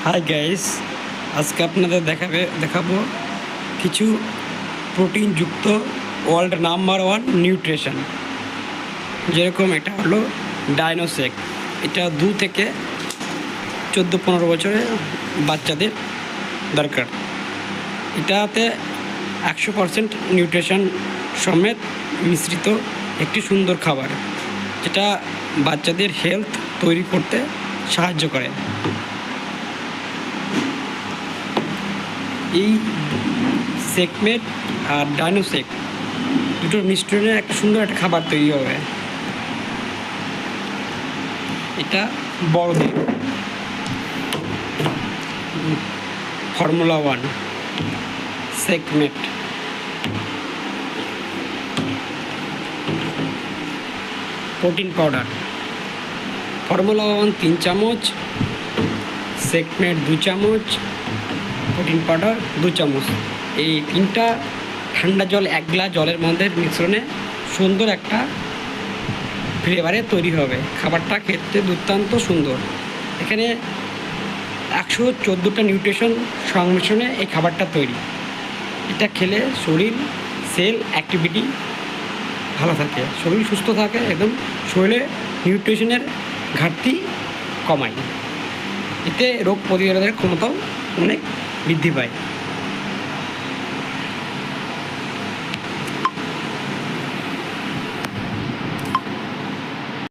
Hi guys, আজকে আপনাদের দেখাবো কিছু প্রোটিনযুক্ত ওয়ার্ল্ড নাম্বার ওয়ান নিউট্রিশন। যেরকম এটা হলো ডাইনোসেক। এটা 2 থেকে 14-15 বছরের বাচ্চাদের দরকার। এটাতে 100% নিউট্রিশন সমেত মিশ্রিত একটি সুন্দর খাবার, যেটা বাচ্চাদের হেলথ তৈরি করতে সাহায্য করে। এই সেকমেট আর ডাইনোসেক দুটোর মিশ্রণে একটা সুন্দর একটা খাবার তৈরি হবে। এটা বড়দের formula 1 Sekhmet. Protein powder formula 1 3 চামচ, সেকমেট 2 চামচ, প্রোটিন পাউডার 2 চামচ। এই তিনটা ঠান্ডা জল 1 গ্লাস জলের মধ্যে মিশ্রণে সুন্দর একটা ফ্লেভারে তৈরি হবে। খাবারটা খেতে দুর্দান্ত সুন্দর। এখানে 114টা নিউট্রিশন সংমিশ্রণে এই খাবারটা তৈরি। এটা খেলে শরীর সেল অ্যাক্টিভিটি ভালো থাকে, শরীর সুস্থ থাকে, একদম শরীরে নিউট্রিশনের ঘাটতি কমায়। এতে রোগ প্রতিরোধের ক্ষমতাও অনেক বৃদ্ধি পায়।